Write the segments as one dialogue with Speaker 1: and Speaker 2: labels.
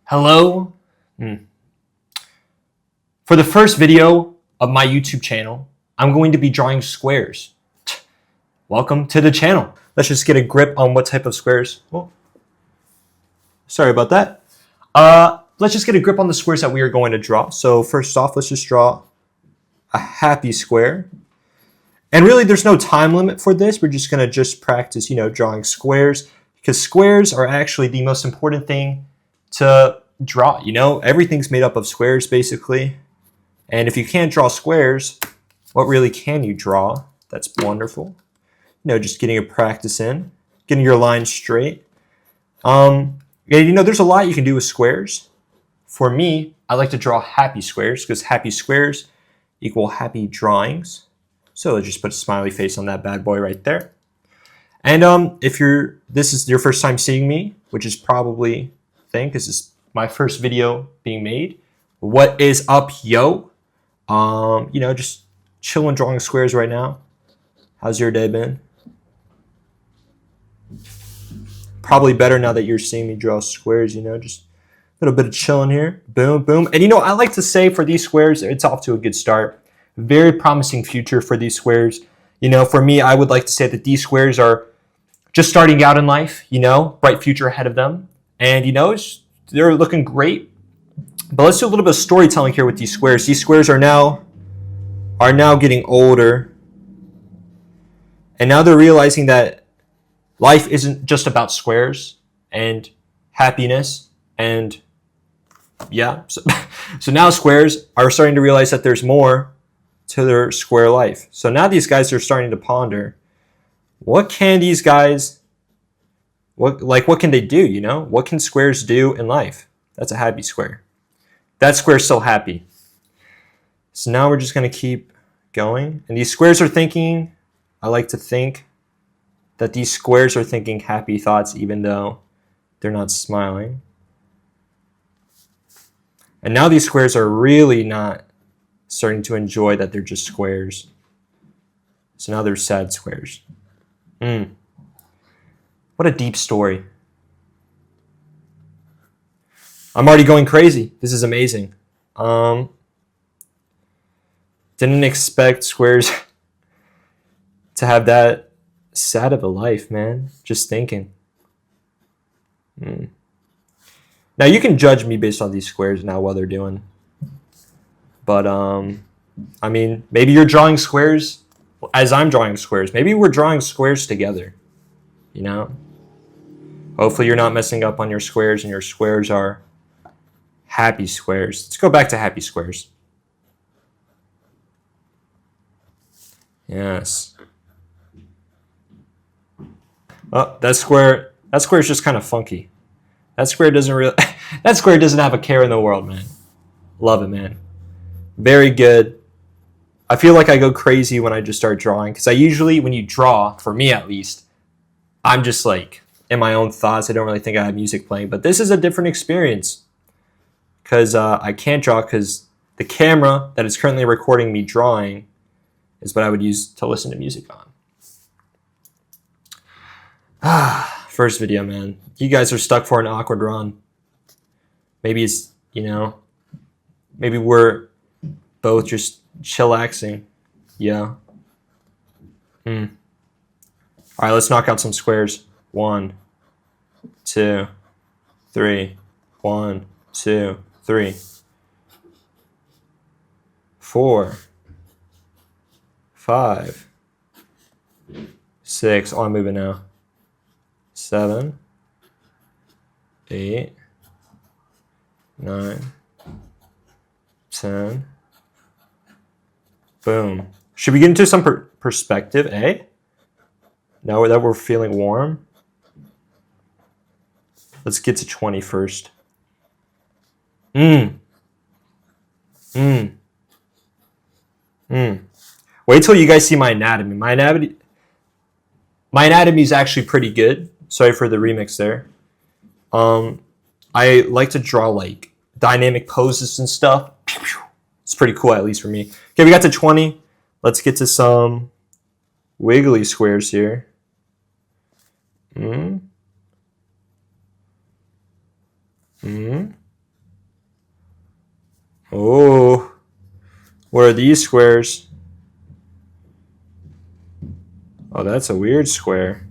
Speaker 1: Hello. For the first video of my YouTube channel, I'm going to be drawing squares. Welcome to the channel. Let's just get a grip on what type of squares. Oh, sorry about that. Let's just get a grip on the squares that we are going to draw. So first off, let's just draw a happy square. And really, there's no time limit for this. We're just going to practice, drawing squares, because squares are actually the most important thing to draw. Everything's made up of squares, basically. And if you can't draw squares, what really can you draw? That's wonderful. Just getting a practice in, getting your lines straight. There's a lot you can do with squares. For me, I like to draw happy squares because happy squares equal happy drawings. So let's just put a smiley face on that bad boy right there. And if this is your first time seeing me, which is probably, I think this is my first video being made. What is up, yo? Just chilling drawing squares right now. How's your day been? Probably better now that you're seeing me draw squares, just a little bit of chilling here. Boom, boom. And I like to say for these squares, it's off to a good start. Very promising future for these squares. For me, I would like to say that these squares are just starting out in life, bright future ahead of them. And, they're looking great. But let's do a little bit of storytelling here with these squares. These squares are now getting older. And now they're realizing that life isn't just about squares and happiness. And yeah, so now squares are starting to realize that there's more to their square life. So now these guys are starting to ponder, what can these guys, what can they do, What can squares do in life? That's a happy square. That square's still happy. So now we're just going to keep going. And these squares are thinking, I like to think that these squares are thinking happy thoughts even though they're not smiling. And now these squares are really not starting to enjoy that they're just squares. So now they're sad squares. What a deep story. I'm already going crazy. This is amazing. Didn't expect squares to have that sad of a life, man. Just thinking. Now you can judge me based on these squares now what they're doing. But, maybe you're drawing squares as I'm drawing squares. Maybe we're drawing squares together, Hopefully you're not messing up on your squares and your squares are happy squares. Let's go back to happy squares. Yes. Oh, that square is just kind of funky. That square doesn't have a care in the world, man. Love it, man. Very good. I feel like I go crazy when I just start drawing because I usually, when you draw, for me at least, I'm just like in my own thoughts. I don't really think I have music playing, but this is a different experience because I can't draw because the camera that is currently recording me drawing is what I would use to listen to music on. First video, man. You guys are stuck for an awkward run. Maybe it's, maybe we're both just chillaxing. Yeah. All right, let's knock out some squares. 1, 2, 3. 1, 2, 3. 4, 5, 6. Oh, I'm moving now. 7, 8, 9, 10. Boom. Should we get into some perspective, eh? Now that we're feeling warm, let's get to 20 first. Wait till you guys see my anatomy. My anatomy is actually pretty good. Sorry for the remix there. I like to draw like dynamic poses and stuff. It's pretty cool, at least for me. Okay, we got to 20. Let's get to some wiggly squares here. Oh, what are these squares? Oh, that's a weird square.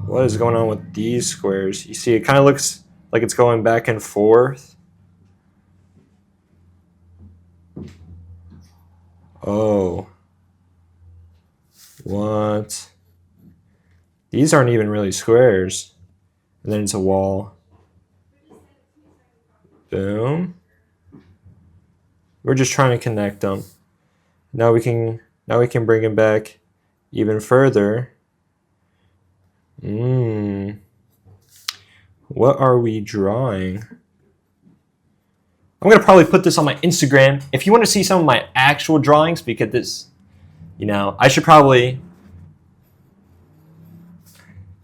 Speaker 1: What is going on with these squares? You see, it kind of looks like it's going back and forth. Oh. What? These aren't even really squares. And then it's a wall. Boom. We're just trying to connect them. Now we can bring it back even further. What are we drawing? I'm going to probably put this on my Instagram. If you want to see some of my actual drawings, because this, I should probably...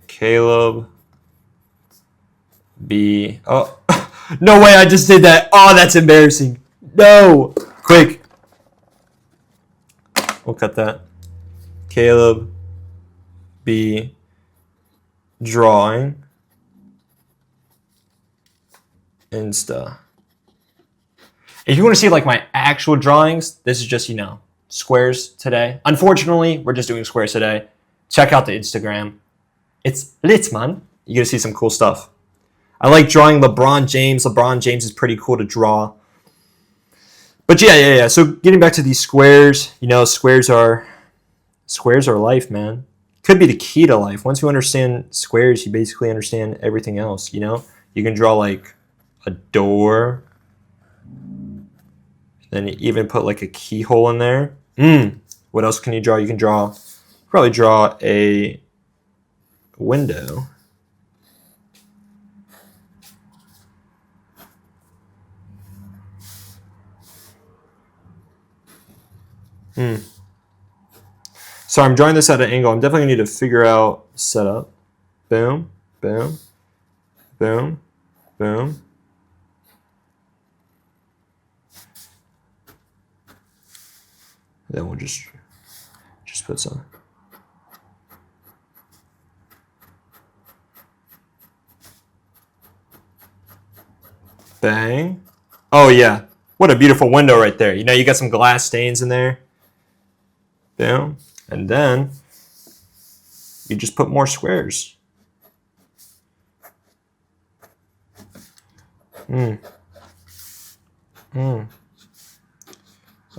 Speaker 1: Caleb B. Oh, no way, I just did that. Oh, that's embarrassing. No. Quick. We'll cut that. Caleb B. Drawing. Insta. If you want to see like my actual drawings, this is just, squares today. Unfortunately, we're just doing squares today. Check out the Instagram. It's lit, man. You're going to see some cool stuff. I like drawing LeBron James. LeBron James is pretty cool to draw. But yeah. So getting back to these squares, squares are life, man. Could be the key to life. Once you understand squares, you basically understand everything else, You can draw like a door. Then you even put like a keyhole in there. What else can you draw? You can probably draw a window. So I'm drawing this at an angle. I'm definitely going to need to figure out setup. Boom, boom, boom, boom. Then we'll just put some. Bang. Oh, yeah. What a beautiful window right there. You got some glass stains in there. Boom. And then you just put more squares. Oh,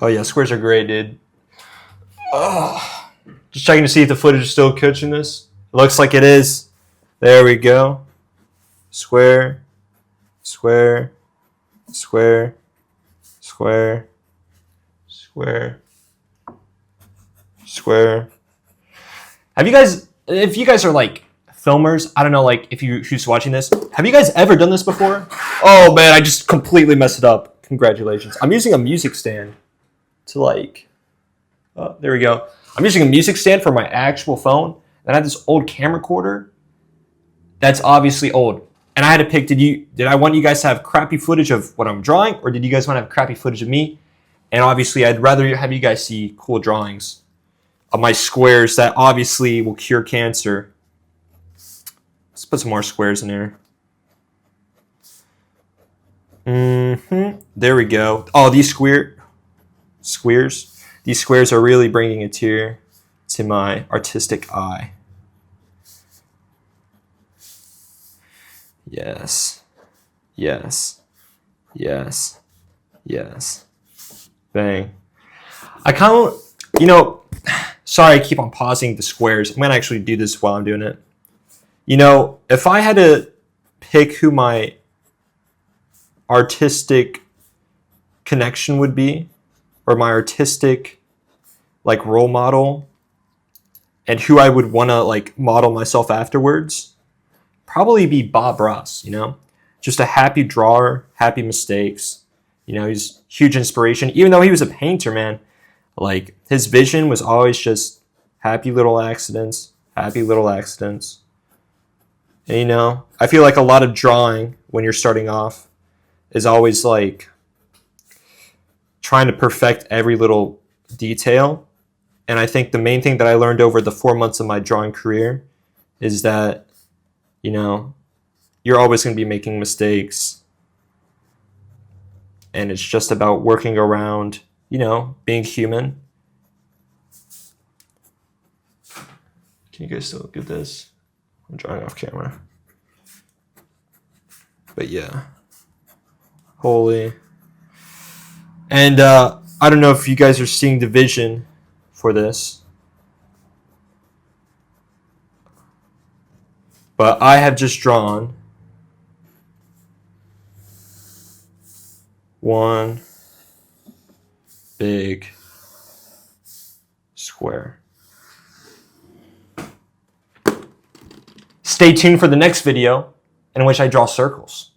Speaker 1: yeah. Squares are great, dude. Oh. Just checking to see if the footage is still catching this. Looks like it is. There we go. Square. Square, square, square, square, square. If you guys are like filmers, I don't know, like who's watching this, have you guys ever done this before? Oh man, I just completely messed it up. Congratulations. I'm using a music stand to there we go. I'm using a music stand for my actual phone. And I have this old camera recorder that's obviously old. And I had to pick, did I want you guys to have crappy footage of what I'm drawing, or did you guys want to have crappy footage of me? And obviously, I'd rather have you guys see cool drawings of my squares that obviously will cure cancer. Let's put some more squares in here. There we go. Oh, these squares are really bringing a tear to my artistic eye. Yes. Yes. Yes. Yes. Bang. I kind of, sorry I keep on pausing the squares. I'm going to actually do this while I'm doing it. If I had to pick who my artistic connection would be, or my artistic, role model, and who I would want to, model myself afterwards, probably be Bob Ross, just a happy drawer, happy mistakes. He's huge inspiration. Even though he was a painter, man, his vision was always just happy little accidents, happy little accidents. And I feel like a lot of drawing when you're starting off is always trying to perfect every little detail. And I think the main thing that I learned over the 4 months of my drawing career is that you You're always going to be making mistakes. And it's just about working around, you know, being human. Can you guys still look at this? I'm drawing off camera. But yeah. Holy. And I don't know if you guys are seeing the vision for this. But I have just drawn one big square. Stay tuned for the next video in which I draw circles.